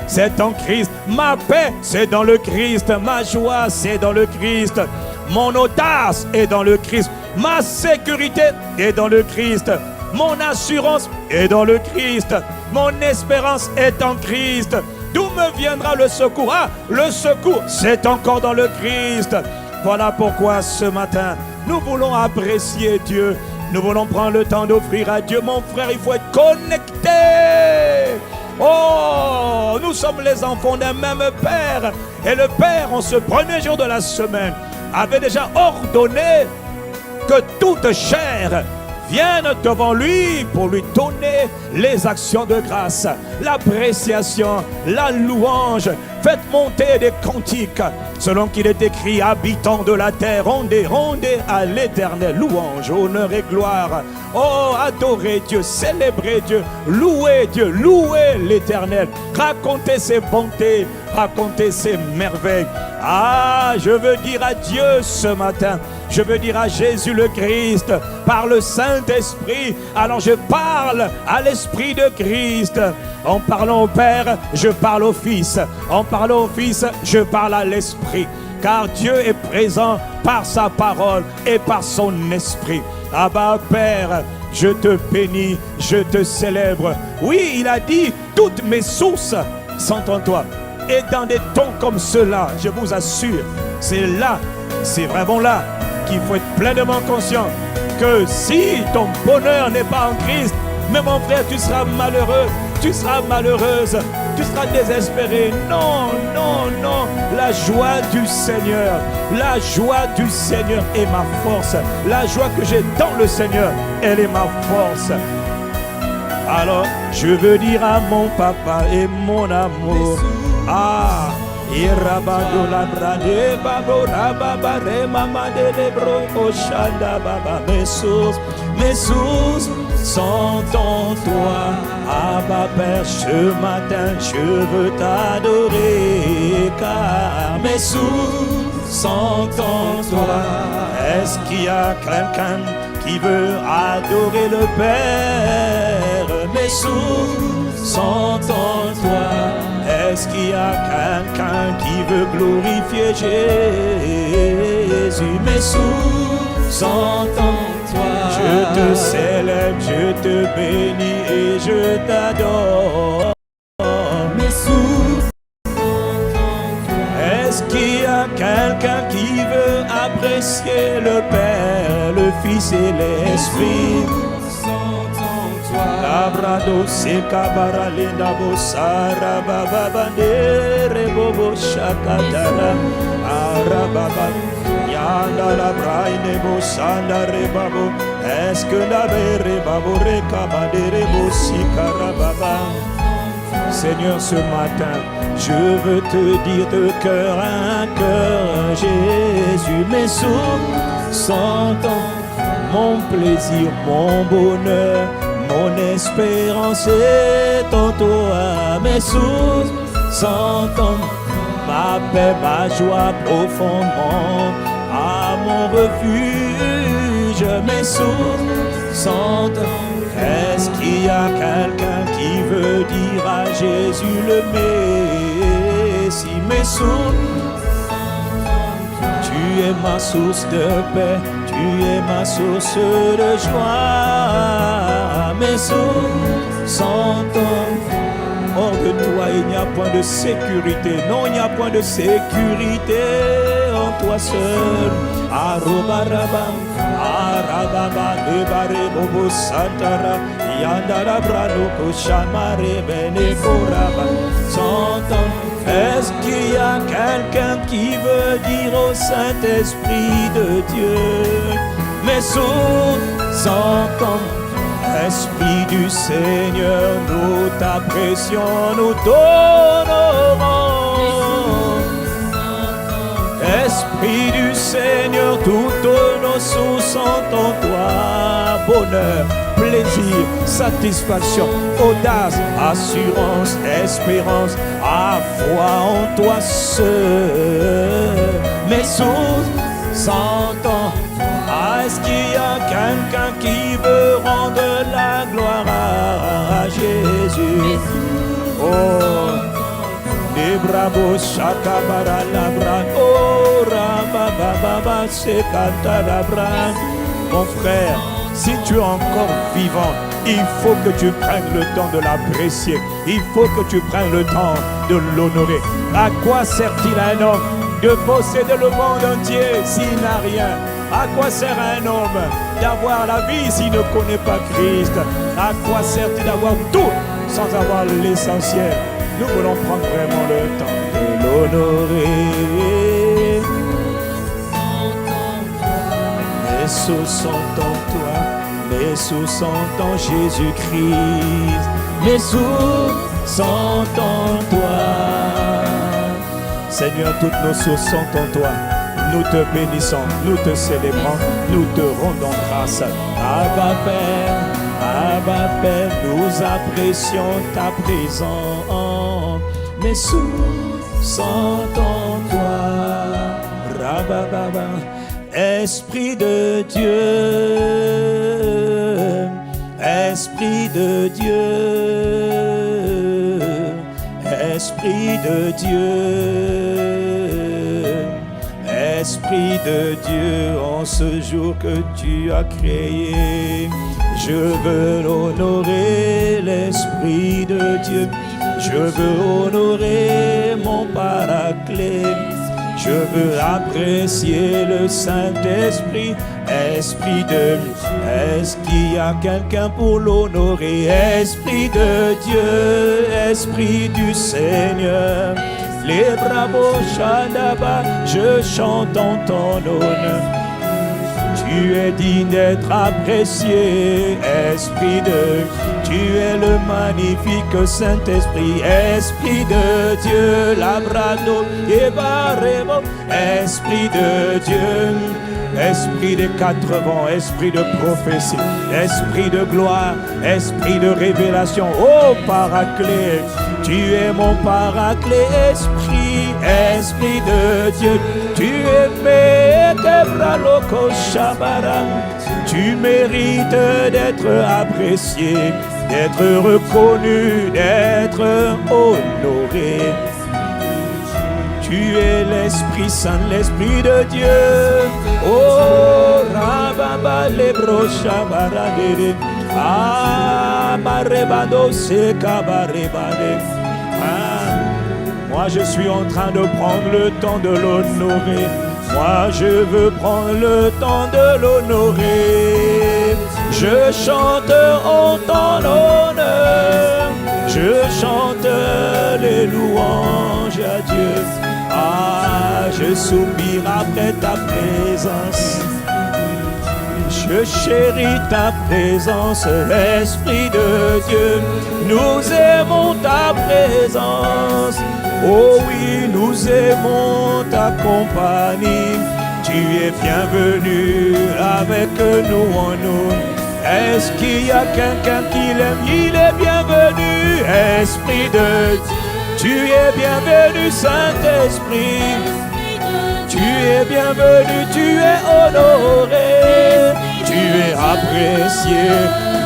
c'est en Christ. Ma paix, c'est dans le Christ. Ma joie, c'est dans le Christ. Mon audace est dans le Christ. Ma sécurité est dans le Christ. Mon assurance est dans le Christ. Mon espérance est en Christ. D'où me viendra le secours? Ah, le secours, c'est encore dans le Christ. Voilà pourquoi ce matin, nous voulons apprécier Dieu. Nous voulons prendre le temps d'offrir à Dieu. Mon frère, il faut être connecté. Oh, nous sommes les enfants d'un même Père. Et le Père, en ce premier jour de la semaine, avait déjà ordonné que toute chair vienne devant lui pour lui donner les actions de grâce, l'appréciation, la louange. Faites monter des cantiques, selon qu'il est écrit, habitants de la terre, rendez à l'Éternel louange, honneur et gloire. Oh, adorez Dieu, célébrez Dieu, louez l'Éternel, racontez ses bontés, racontez ses merveilles. Ah, je veux dire à Dieu ce matin, je veux dire à Jésus le Christ, par le Saint-Esprit. Alors je parle à l'Esprit de Christ. En parlant au Père, je parle au Fils. En parlant au Fils, je parle à l'Esprit. Car Dieu est présent par sa parole et par son Esprit. Abba Père, je te bénis, je te célèbre. Oui, il a dit, toutes mes sources sont en toi. Et dans des temps comme ceux-là, je vous assure, c'est vraiment là qu'il faut être pleinement conscient que si ton bonheur n'est pas en Christ, mais mon frère, tu seras malheureux, tu seras malheureuse, tu seras désespéré. Non, non, non. La joie du Seigneur est ma force. La joie que j'ai dans le Seigneur, elle est ma force. Alors, je veux dire à mon papa et mon amour, ah, irabado la brade babo rababare mama de lebro oshanda baba mes sources sont en toi. Abba Père, ce matin je veux t'adorer, car mes sources sont en toi. Est-ce qu'il y a quelqu'un qui veut adorer le Père? Mes sources sont en toi. Est-ce qu'il y a quelqu'un qui veut glorifier Jésus? Mes sources sont en toi. Je te célèbre, je te bénis et je t'adore. Mes sources sont en toi. Est-ce qu'il y a quelqu'un qui veut apprécier le Père, le Fils et l'Esprit? Abrado sekabara lenda bosara baba bandere bobo shakatara arababa yanda la braine bosanda rebabo. Est-ce que la bere babo rekabadere bosikara baba? Seigneur, ce matin, je veux te dire de cœur à cœur, Jésus, mes sources sont en mon plaisir, mon bonheur. Mon espérance est en toi, mes sources sont en ma paix, ma joie profondément à mon refuge, mes sources sont en. Est-ce qu'il y a quelqu'un qui veut dire à Jésus le Messie? Mes sources, tu es ma source de paix, tu es ma source de joie. Mes sources sont en. Hors de toi, il n'y a point de sécurité. Non, il n'y a point de sécurité en toi seul. Arobarabam, arababa, debare, bobo, santara, yandara, brano, koshamare, bene, koraba, sont en. Est-ce qu'il y a quelqu'un qui veut dire au Saint-Esprit de Dieu? Mes sources sont en. Esprit du Seigneur, nous t'apprécions, nous t'honorons. Esprit du Seigneur, toutes nos sources sont en toi. Bonheur, plaisir, satisfaction, audace, assurance, espérance, à foi en toi seul. Mes sources sont en toi. Est-ce qu'il y a quelqu'un qui veut rendre la gloire à Jésus? Oh, brabo shakabara labra. Oh rabababa sekatarabra. Mon frère, si tu es encore vivant, il faut que tu prennes le temps de l'apprécier. Il faut que tu prennes le temps de l'honorer. À quoi sert-il à un homme de posséder le monde entier s'il n'a rien? À quoi sert à un homme d'avoir la vie s'il ne connaît pas Christ? À quoi sert-il d'avoir tout sans avoir l'essentiel? Nous voulons prendre vraiment le temps de l'honorer. Mes sous sont en toi, mes sous sont en Jésus-Christ. Mes sous sont en toi. Seigneur, toutes nos sources sont en toi. Nous te bénissons, nous te célébrons, nous te rendons grâce. Abba Père, nous apprécions ta présence. Mes sous sont en toi. Rabababa, Esprit de Dieu, Esprit de Dieu, Esprit de Dieu. Esprit de Dieu, en ce jour que tu as créé, je veux honorer l'Esprit de Dieu. Je veux honorer mon Paraclet. Je veux apprécier le Saint-Esprit. Esprit de Dieu, est-ce qu'il y a quelqu'un pour l'honorer? Esprit de Dieu, Esprit du Seigneur. Les bravos Shadaba, je chante en ton honneur. Tu es digne d'être apprécié, Esprit de Dieu. Tu es le magnifique Saint-Esprit, Esprit de Dieu. Labrado, Ebarebo, Esprit de Dieu. Esprit des quatre vents, esprit de prophétie, esprit de gloire, esprit de révélation. Oh Paraclet, tu es mon Paraclet, esprit, esprit de Dieu. Tu es tu mérites d'être apprécié, d'être reconnu, d'être honoré. Tu es l'Esprit Saint, l'Esprit de Dieu. Oh, Rababa lebro shabaradere. Ah, barebado se kabarebade. Ah, moi je suis en train de prendre le temps de l'honorer. Moi je veux prendre le temps de l'honorer. Je chante en ton honneur. Je chante les louanges à Dieu. Ah, je soupire après ta présence. Je chéris ta présence, Esprit de Dieu. Nous aimons ta présence. Oh oui, nous aimons ta compagnie. Tu es bienvenu avec nous en nous. Est-ce qu'il y a quelqu'un qui l'aime? Il est bienvenu, Esprit de Dieu. Tu es bienvenu, Saint-Esprit. Tu es bienvenu, tu es honoré. Tu es apprécié.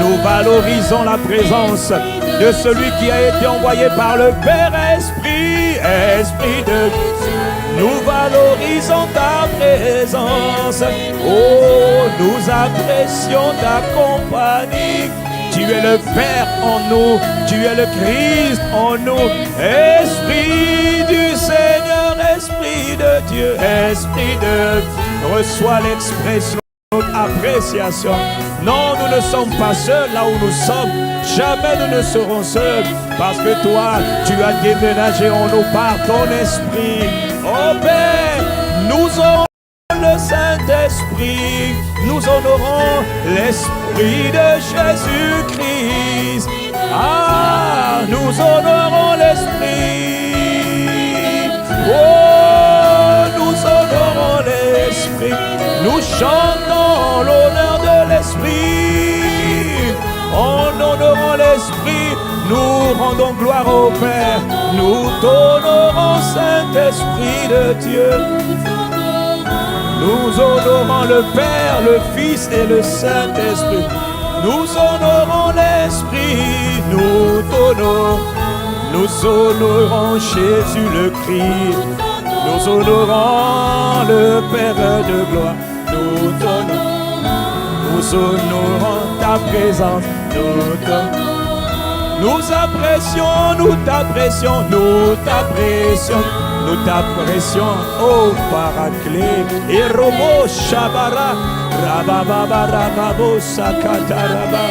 Nous valorisons la présence de celui qui a été envoyé par le Père Esprit. Esprit de Dieu. Nous valorisons ta présence. Oh, nous apprécions ta compagnie. Tu es le Père en nous, tu es le Christ en nous. Esprit du Seigneur, Esprit de Dieu, Esprit de Dieu, reçois l'expression de notre appréciation. Non, nous ne sommes pas seuls là où nous sommes. Jamais nous ne serons seuls, parce que toi, tu as déménagé en nous par ton esprit. Oh Père, nous aurons le Saint-Esprit, nous honorons l'Esprit de Jésus-Christ. Ah, nous honorons l'Esprit. Oh, nous honorons l'Esprit. Nous chantons l'honneur de l'Esprit. En honorant l'Esprit, nous rendons gloire au Père. Nous t'honorons, Saint-Esprit de Dieu. Nous honorons le Père, le Fils et le Saint-Esprit. Nous honorons l'Esprit, nous t'honorons. Nous honorons Jésus le Christ. Nous honorons le Père de gloire. Nous honorons ta présence. Nous apprécions, nous t'apprécions, nous t'apprécions. Nous t'apprécions, ô Paraclet. Et Robo Shabara, Rababa Rababo Sakataraba,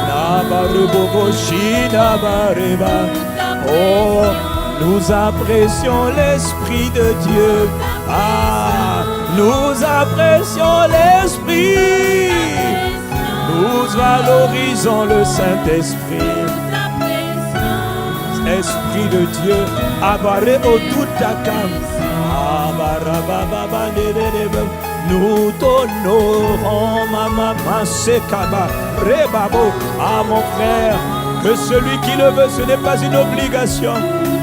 Nabarubo Shinabareba. Oh, nous apprécions l'Esprit de Dieu. Ah, nous apprécions l'Esprit. Nous valorisons le Saint-Esprit. Esprit de Dieu, abaré au tout ta cam. Nous t'honorons, Mama Sekaba, Rebabo, à mon frère, que celui qui le veut, ce n'est pas une obligation,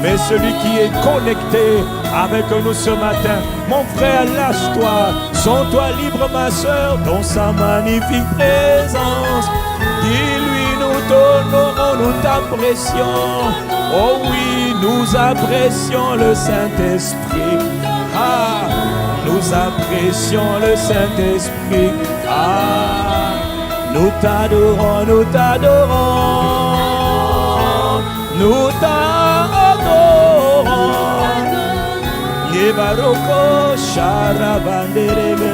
mais celui qui est connecté avec nous ce matin. Mon frère, lâche-toi, sens-toi libre, ma soeur, dans sa magnifique présence. Dis-lui, nous t'honorons, nous t'apprécions. Oh oui, nous apprécions le Saint-Esprit. Ah, nous apprécions le Saint-Esprit. Ah, nous t'adorons, nous t'adorons. Nous t'adorons. Yebaroko Sharabanderebe.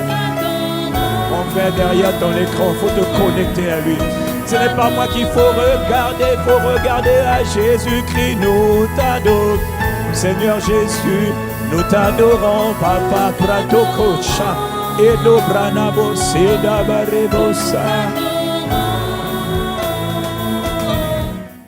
Mon frère, derrière ton écran, il faut te connecter à lui. Ce n'est pas moi qu'il faut regarder à Jésus-Christ, nous t'adorons. Seigneur Jésus, nous t'adorons, Papa Pratokocha, Edo Branabo, Seda Barebosa.